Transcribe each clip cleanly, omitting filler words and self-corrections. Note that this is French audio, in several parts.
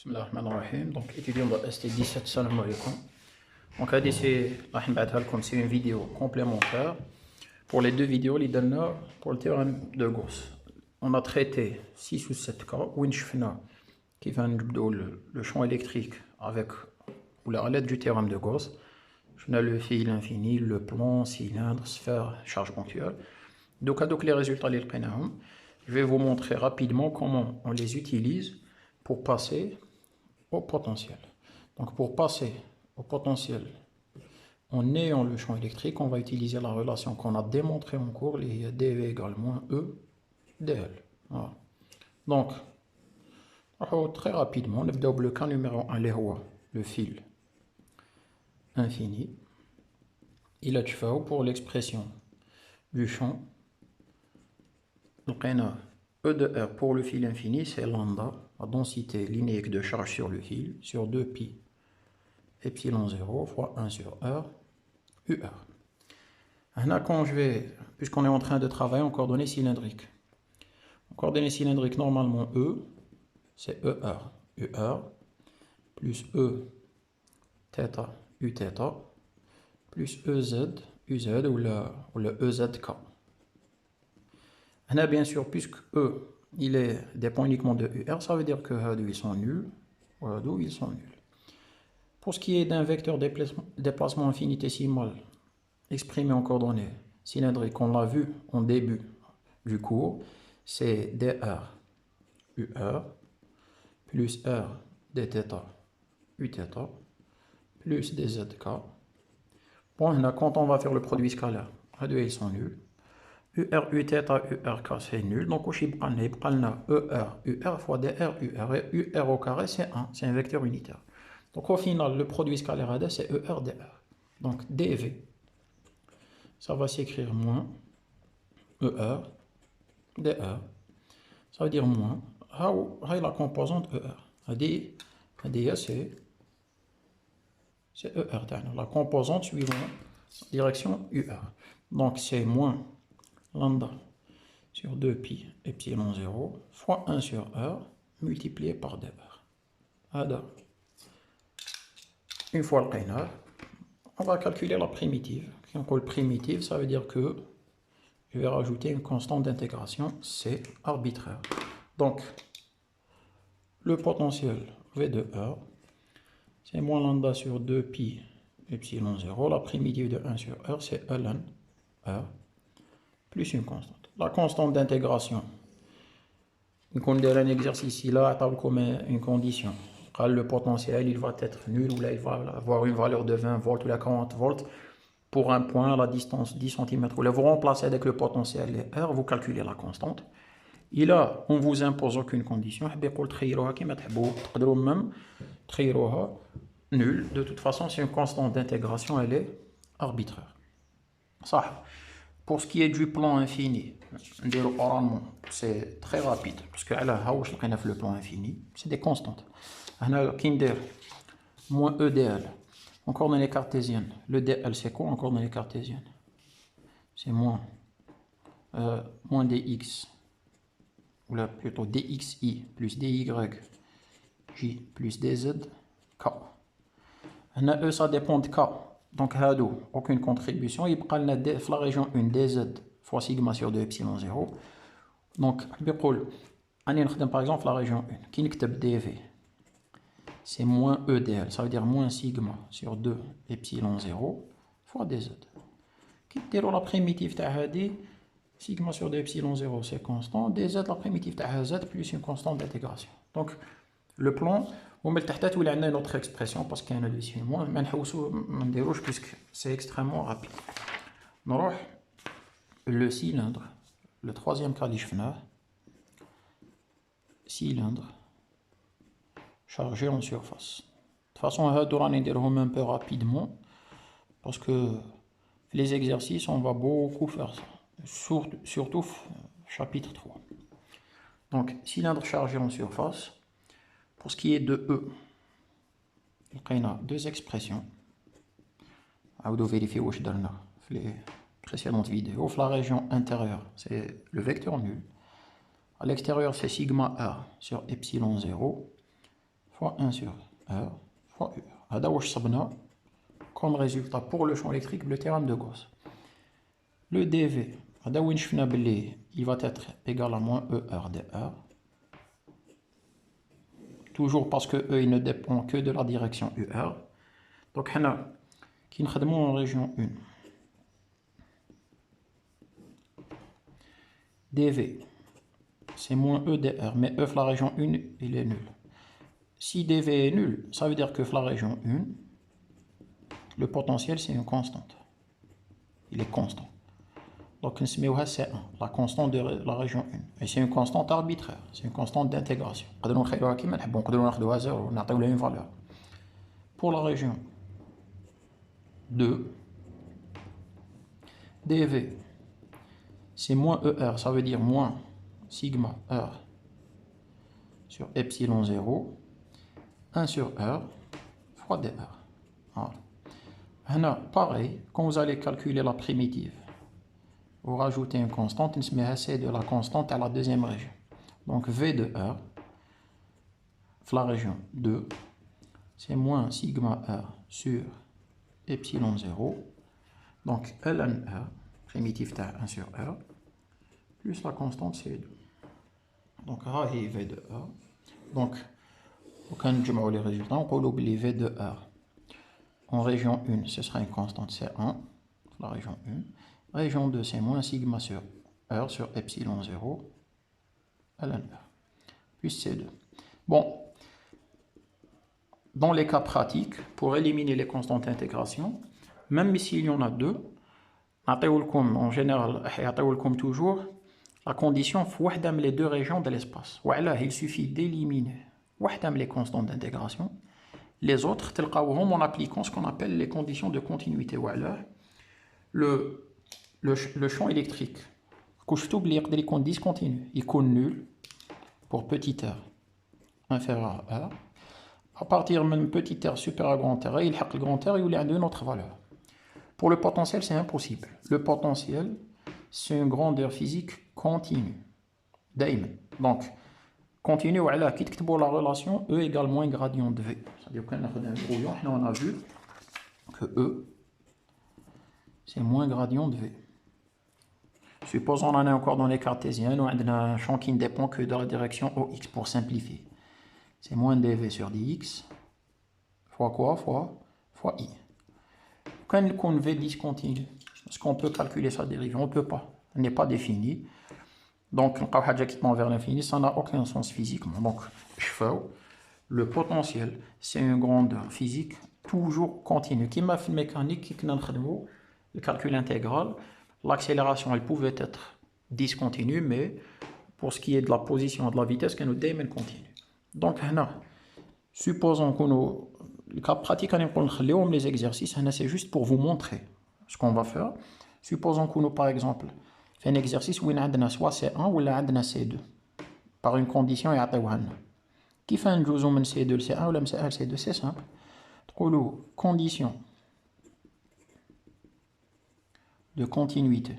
Bismillahirrahmanirrahim. Donc, étudiants de ST17, salam alaikum. Donc, c'est une vidéo complémentaire pour les deux vidéos pour le théorème de Gauss. On a traité 6 ou 7 cas où qui va le champ électrique avec ou à l'aide du théorème de Gauss. On a le fil infini, le plomb, cylindre, sphère, charge ponctuelle. Donc, les résultats, je vais vous montrer rapidement comment on les utilise pour passer au potentiel. Donc pour passer au potentiel en ayant le champ électrique, on va utiliser la relation qu'on a démontrée en cours, les dV égale moins E dl. Voilà. Donc, très rapidement, le cas numéro 1, le fil infini. Il a pour l'expression du champ. Donc, E de R pour le fil infini, c'est lambda, la densité linéaire de charge sur le fil, sur 2pi epsilon 0 fois 1 sur R, UR. Quand puisqu'on est en train de travailler en coordonnées cylindriques. En coordonnées cylindriques, normalement, E, c'est ER. UR plus E θ, U θ, plus EZ, UZ ou le EZK. Bien sûr, puisque E dépend uniquement de UR, ça veut dire que ils sont nuls, ils sont nuls. Pour ce qui est d'un vecteur déplacement infinitésimal exprimé en coordonnées cylindriques, on l'a vu en début du cours, c'est dr UR plus R dθ Uθ plus dzk. Bon, quand on va faire le produit scalaire, ils sont nuls. UR, Uθ, URK, c'est nul. Donc, au chiffre, on a ER, UR fois dr, UR. Et UR au carré, c'est 1. C'est un vecteur unitaire. Donc, au final, le produit scalaire AD, c'est ER, dr. Donc, dV, ça va s'écrire moins ER, dr. Ça veut dire moins. La composante ER. AD, c'est ER. La composante suivant direction UR. Donc, c'est moins lambda sur 2pi epsilon 0 fois 1 sur R multiplié par dr. Une fois le qaïna, on va calculer la primitive. Quand on dit primitive, ça veut dire que je vais rajouter une constante d'intégration, c'est arbitraire. Donc, le potentiel V de R, c'est moins lambda sur 2pi epsilon 0. La primitive de 1 sur R, c'est ln R plus une constante. La constante d'intégration, on a un exercice là, comme une condition. Le potentiel, il va être nul, ou là, il va avoir une valeur de 20 volts ou la 40 volts pour un point à la distance 10 cm. Vous remplacez avec le potentiel les R, vous calculez la constante. Et là, on ne vous impose aucune condition. Nul. De toute façon, c'est une constante d'intégration, elle est arbitraire. Ça. Pour ce qui est du plan infini, c'est très rapide, parce que le plan infini, c'est des constantes. Moins EDL, en coordonnées cartésiennes. Le DL, c'est quoi en coordonnées cartésiennes? C'est moins dx, ou là plutôt dxi plus dy j plus dz k. E, ça dépend de k. Donc, aucune contribution. Il y a la région 1 dz fois sigma sur 2 epsilon 0. Donc, par exemple la région 1. Qui est dv? C'est moins EDL. Ça veut dire moins sigma sur 2 epsilon 0 fois dz. Qui est la primitive de sigma sur 2 epsilon 0, c'est constant. Dz, la primitive de z plus une constante d'intégration. Donc, le plan, on met une autre expression parce qu'il y a un ici moins, mais puisque c'est extrêmement rapide. Le cylindre, le troisième cas cylindre chargé en surface. De toute façon, on va un peu rapidement parce que les exercices, on va beaucoup faire ça, surtout chapitre 3. Donc, cylindre chargé en surface. Pour ce qui est de E, il y a deux expressions. On va vérifier où je donne les précédentes vidéos. La région intérieure, c'est le vecteur nul. À l'extérieur, c'est sigma R sur epsilon 0 fois 1 sur R fois UR. هذا واش صبنا comme résultat pour le champ électrique le théorème de Gauss. Le dV, هذا وين شفنا باللي il va être égal à moins ER de R. Toujours parce que E il ne dépend que de la direction UR. Donc هنا كي نخدمو en région 1 dV c'est moins E de R, mais E la région 1 il est nul. Si dV est nul, ça veut dire que la région 1 le potentiel c'est une constante, il est constant. Donc c'est la constante de la région 1 et c'est une constante arbitraire, c'est une constante d'intégration. Une valeur. Pour la région 2 dV c'est moins ER, ça veut dire moins sigma R sur epsilon 0 1 sur R fois dr. Voilà. Pareil, quand vous allez calculer la primitive, vous rajoutez une constante, c'est de la constante à la deuxième région. Donc V de R, la région 2, c'est moins sigma R sur epsilon 0. Donc ln R, primitive 1 sur R, plus la constante C2. Donc V de R. Donc, quand nous les résultats, on peut oublier V de R. En région 1, ce sera une constante C1, la région 1. Région 2, c'est moins sigma sur R sur epsilon 0, ln R, plus C2. Bon, dans les cas pratiques, pour éliminer les constantes d'intégration, même s'il y en a deux, en général, toujours la condition faut les deux régions de l'espace. Il suffit d'éliminer les constantes d'intégration. Les autres, en appliquant ce qu'on appelle les conditions de continuité. Le champ électrique, il est discontinu, il est nul pour petit r inférieur à r. À partir de petit r supérieur à grand r, il a le grand r, il a une autre valeur. Pour le potentiel, c'est impossible. Le potentiel, c'est une grandeur physique continue. Donc, continue, voilà, quitte que pour la relation E égale moins gradient de V. C'est-à-dire qu'on a vu que E, c'est moins gradient de V. Supposons qu'on est encore dans les cartésiennes, on a un champ qui ne dépend que de la direction OX pour simplifier. C'est moins dV sur dx, fois quoi? Fois I. Quand on V discontinue, est-ce qu'on peut calculer sa dérivée? On ne peut pas. Elle n'est pas définie. Donc, on vers l'infini, ça n'a aucun sens physiquement. Donc, le potentiel, c'est une grandeur physique toujours continue. Qui m'a fait mécanique, qui le calcul intégral, l'accélération, elle pouvait être discontinue, mais pour ce qui est de la position et de la vitesse, elle nous démène continue. Donc, supposons que le cas pratique, les exercices, c'est juste pour vous montrer ce qu'on va faire. Supposons que nous, par exemple, fait un exercice où on a soit C1 ou C2 par une condition et qui fait un juzum de C2 C1 ou C1 C2, c'est simple. Condition de continuité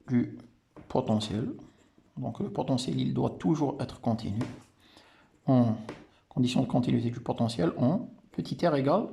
du potentiel. Donc le potentiel il doit toujours être continu. En condition de continuité du potentiel en petit r égale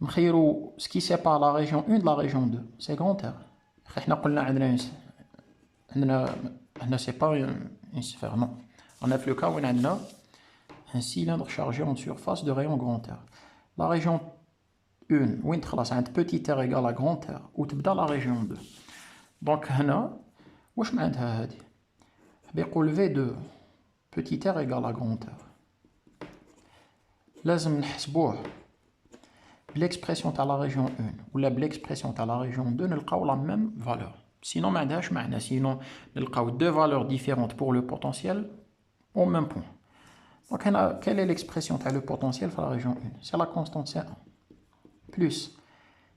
ce qui sépare la région 1 de la région 2, c'est grand R. C'est pas une sphère, non. On a le cas où on a un cylindre chargé en surface de rayon grand R. La région 1, où on a un petit r égale à grand R, ou la région 2. Donc, واش معناتها هذه؟ بيقول V2 petit r égale à grand R. لازم نحسبوه l'expression à la région 1 ou l'expression à la région 2 نلقاو la même valeur. Sinon ما عندهاش معنى. Sinon نلقاو deux valeurs différentes pour le potentiel au même point. Donc quelle est l'expression à le potentiel à la région 1? C'est la constante C1 plus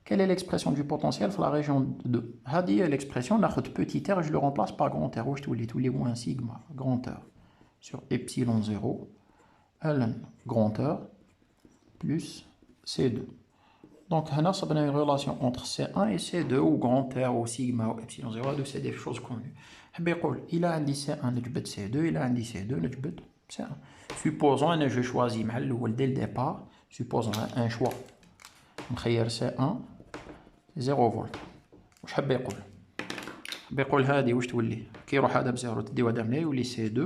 quelle est l'expression du potentiel à la région 2? هذه l'expression ناخذ petit r, je le remplace par grand R. واش تولي moins sigma grand R sur epsilon 0 ln grand R plus C2. Donc, on a une relation entre C1 et C2, ou grand R, ou sigma, ou epsilon 0, c'est des choses connues. حاب يقول إلا عندي C1 نجبد C2 إلا عندي C2 نجبد C1. Supposons أنا جو شوازي مع الأول ديال ديبار. Supposons ان شوا نخير C1 0 فولت. واش حاب يقول؟ حاب يقول هادي واش تولي كي يروح هذا بزيرو تديو هذا من هنا يولي C2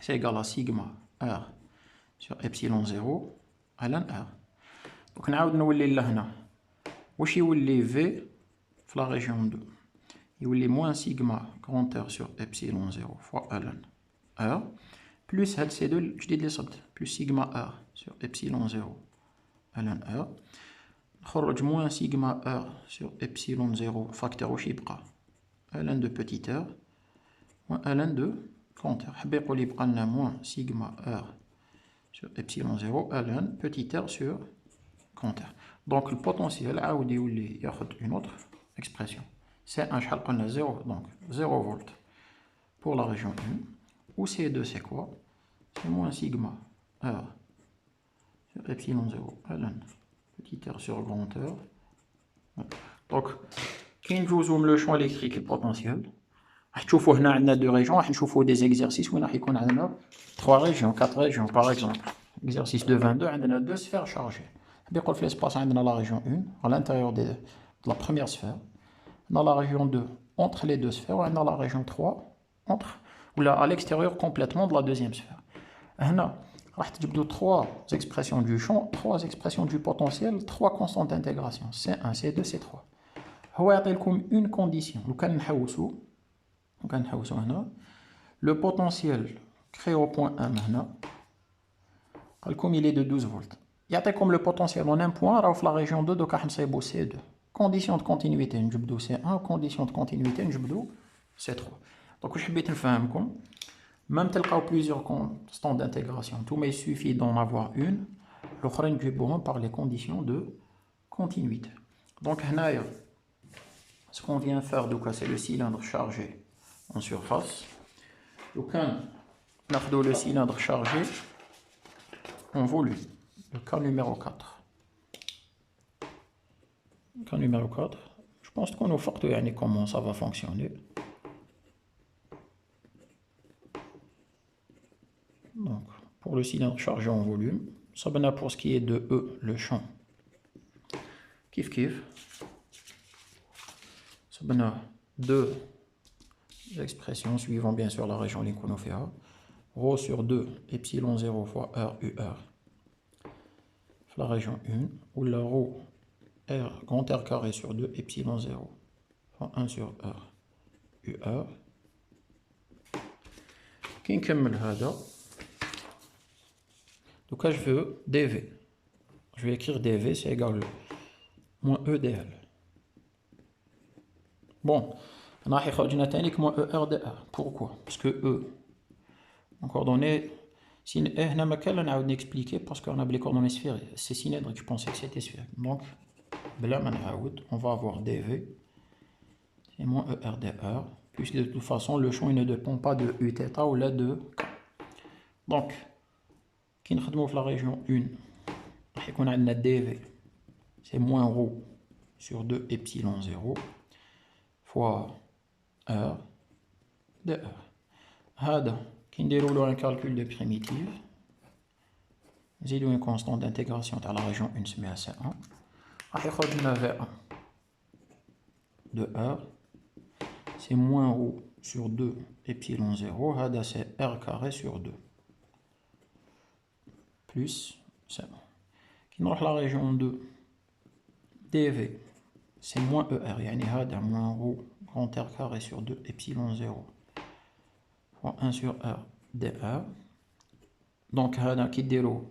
سي إيكال سيغما R sur إبسيلون 0 على R. دونك نعاود نولي لهنا واش يولي في لا ريجيون 2 يولي موان سيغما كرونت ار سور إبسيلون 0 فوا الان ار بلس هاد C2 الجديد اللي صبت بلس سيغما ار سور إبسيلون 0 الان ار. نخرج موان سيغما ار سور إبسيلون 0 فاكتور واش يبقى الان دو بوتيت ار موان الان دو كرونت ار. حاب يقول يبقى لنا موان سيغما ار سور إبسيلون 0 الان بوتيت ار سور كرونت ار. دونك البوتونسيال عاود يولي ياخد اون اوتر اكسبرسيون C1 شحال قلنا 0 donc 0 volts pour la région 1 ou C2 c'est quoi? C'est moins sigma R sur epsilon 0 ln petit r sur grand R. Donc كي نجوزو من لو شون الكتريك البوتنسيال راح تشوفوا هنا عندنا دو ريجون راح نشوفوا دي زيكزارسيس وين راح يكون عندنا 3 ريجون 4 ريجون باغ اكزومبل. اكزارسيس دو 22 عندنا دو سفير شارجي. يقول في l'espace عندنا la région 1 à l'intérieur de la première sphère. Dans la région 2 entre les deux sphères, et dans la région 3 entre ou là à l'extérieur complètement de la deuxième sphère. هنا راح تجبدوا 3 expressions du champ, 3 expressions du potentiel, 3 constantes d'intégration C1, C2, C3. هو يعطي لكم une condition. لو كان نحوسوا هنا le potentiel créé au point 1 هنا قال لكم il est de 12 volts. يعطيكم le potentiel en un point راهو في la région 2 دوكا حنصايبوا C2. Condition de continuité نجبدو C1 condition de continuité نجبدو C3. Donc واش حبيت نفهمكم même تلقاو plusieurs constantes d'intégration tout mais il suffit d'en avoir une l'autre نجيبوهم par les conditions de continuité. Donc هنايا ce qu'on vient faire دوكا c'est le cylindre chargé en surface. لو كان ناخدو le cylindre chargé en volume, le cas numéro 4. Cas numéro 4, je pense qu'on a fait comment ça va fonctionner. Donc, pour le cylindre chargé en volume, ça va pour ce qui est de E, le champ. Kif kif. Ça va deux expressions suivant bien sûr la région Lincoln-Ophéa. Rho sur 2, epsilon 0 fois R UR. La région 1, ou la rho R, grand R carré sur 2, epsilon 0, fois 1 sur R, UR. Qui نكمل هذا. Donc là, je veux dV. Je vais écrire dV, c'est égal moins EDL. Bon, on a une technique moins ERDR. Pourquoi? Parce que E, en coordonnées, si on a expliqué parce qu'on a les coordonnées sphériques. C'est cylindrique, je pensais que c'était sphérique. Donc, on va avoir dV, c'est moins ERDR, puisque de toute façon, le champ il ne dépend pas de Uθ ou là de K. Donc, qui nous dans la région 1, on a dV, c'est moins ρ sur 2 epsilon 0 fois R dr. هذا qui déroule un calcul de primitive, j'ai une constante d'intégration à la région 1 se met à C1. On a V1 de R, c'est moins ρ sur 2 epsilon 0, هذا c'est R carré sur 2 plus C1. Qui nous la région 2, dV, c'est moins ER, يعني هذا moins ρ grand R carré sur 2 epsilon 0 fois 1 sur R dr. Donc هذا qui déroule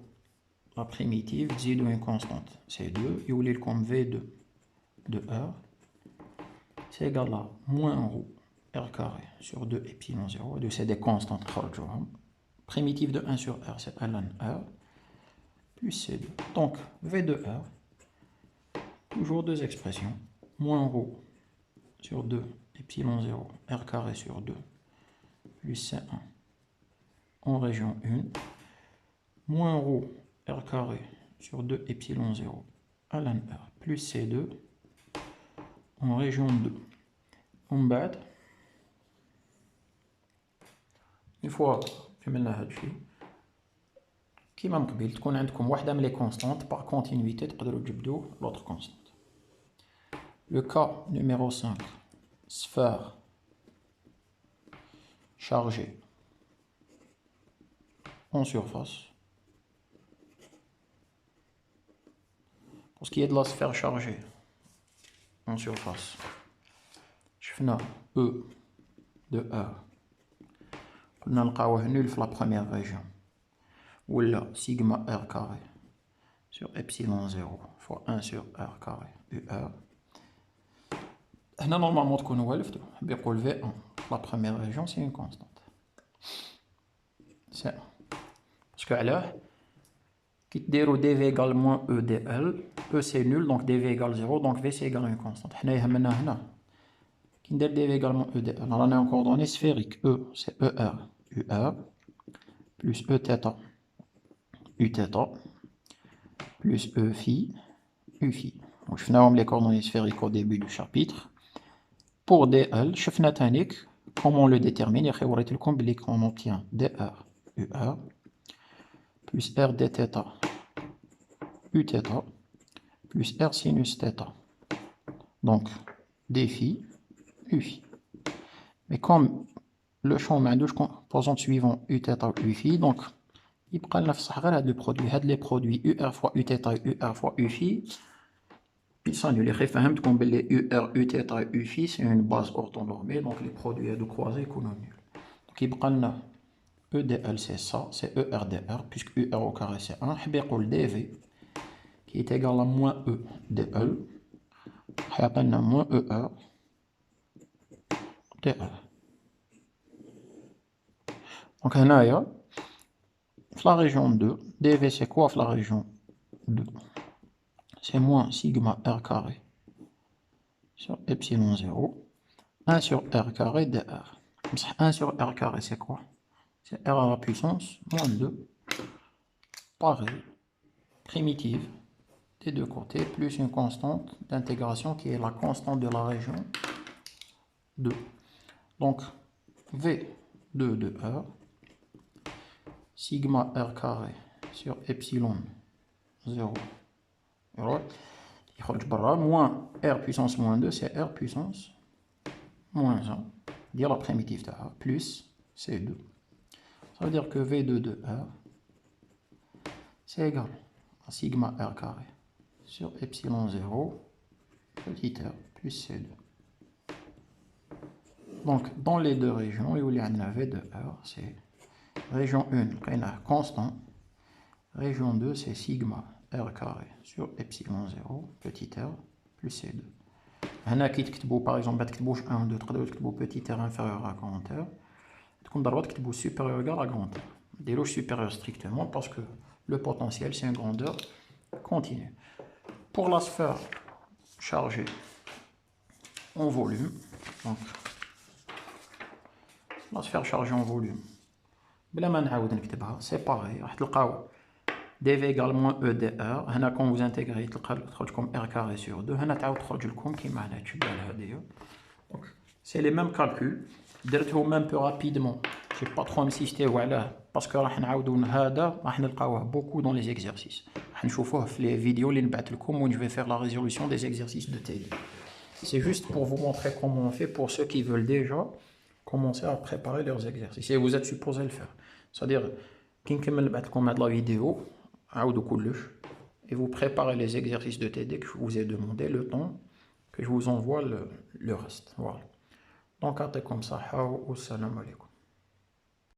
la primitive, تزيدو une constante C2, يولي لكم V2 de R, c'est égal à moins ρ R carré sur 2 epsilon 0, c'est des constantes primitive de 1 sur R, c'est ln R, plus C2. Donc V de R, toujours deux expressions, moins ρ sur 2 epsilon 0 R carré sur 2 plus C1 en région 1, moins ρ R carré sur 2 epsilon 0 ln R plus C2 en région 2. On bat une fois كملنا هاد الشيء كيما من قبل تكون عندكم واحدة من لي كونستانت par continuité تقدروا تجبدوا l'autre constante. Le cas numéro 5, sphère chargée en surface. Pour ce qui est de la sphère chargée en surface, je fais E de R. On a le nul dans la première région. Ou là, sigma R carré sur epsilon 0 fois 1 sur R carré UR. Là, normalement, on va V1. La première région, c'est une constante. C'est 1. Parce que là, qui déroule dv égale moins E dl, E c'est nul, donc dv égale 0, donc V c'est égal à une constante. Qui déroule dv égale moins E dl. Alors on a en coordonnées sphériques. E c'est ER, UR, plus E θ, U θ, plus E phi, U phi. Donc je fais les coordonnées sphériques au début du chapitre. Pour dl, je fais comment on le détermine. On obtient dr, UR, plus R dθ, Uθ, plus R sinus θ. Donc, d phi, U phi. Mais comme le champ a deux composantes suivantes, Uθ, U phi, donc, il prend le produit. Les produits UR fois Uθ et UR fois U phi, ils s'annulent. Les UR, Uθ et U phi, c'est une base orthonormée, donc les produits de croisés sont nuls. Donc, il prend E dl, c'est ça, c'est ER dr, puisque UR au carré c'est 1. Il dv, qui est égal à moins E dl, il moins ER dl. Donc, là, il y a la région 2, dv c'est quoi la région 2? C'est moins sigma r carré sur epsilon 0, 1 sur r carré dr. 1 sur r carré c'est quoi? C'est r à la puissance moins 2, pareil, primitive des deux côtés, plus une constante d'intégration qui est la constante de la région 2. Donc, V2 de R, sigma R carré sur epsilon 0, moins R puissance moins 2, c'est R puissance moins 1, dire la primitive de R, plus C2. Ça veut dire que V2 de R, c'est égal à sigma R carré sur epsilon 0, petit r, plus C2. Donc, dans les deux régions, il y a un V de R, c'est région 1, constant. Région 2, c'est sigma R carré sur epsilon 0, petit r, plus C2. هنا كي تكتبوا par exemple, تكتبوش 1, 2, 3, تكتبوا petit r inférieur à grand R. تكون ضربة تكتبوا supérieur égal à grand R. ديروش supérieur strictement parce que le potentiel, c'est une grandeur continue. Pour la sphère chargée en volume, donc la sphère chargée en volume, c'est pareil, dv égale moins E dr. Quand vous intégrez, comme r carré sur 2, c'est les mêmes calculs. درتهم un peu rapidement. Je ne vais pas trop insister parce que راح نعاودوا هذا راح نلقاوه beaucoup dans les exercices. راح نشوفوه في les vidéos اللي نبعث لكم où je vais faire la résolution des exercices de TD. C'est juste pour vous montrer comment on fait pour ceux qui veulent déjà commencer à préparer leurs exercices. Et vous êtes supposé le faire. C'est-à-dire, كي نكمل نبعث لكم هاد la vidéo, عاودوا كلش, et vous préparez les exercices de TD que je vous ai demandé le temps que je vous envoie le reste. Voilà. Donc, comme ça, au salam alaikum.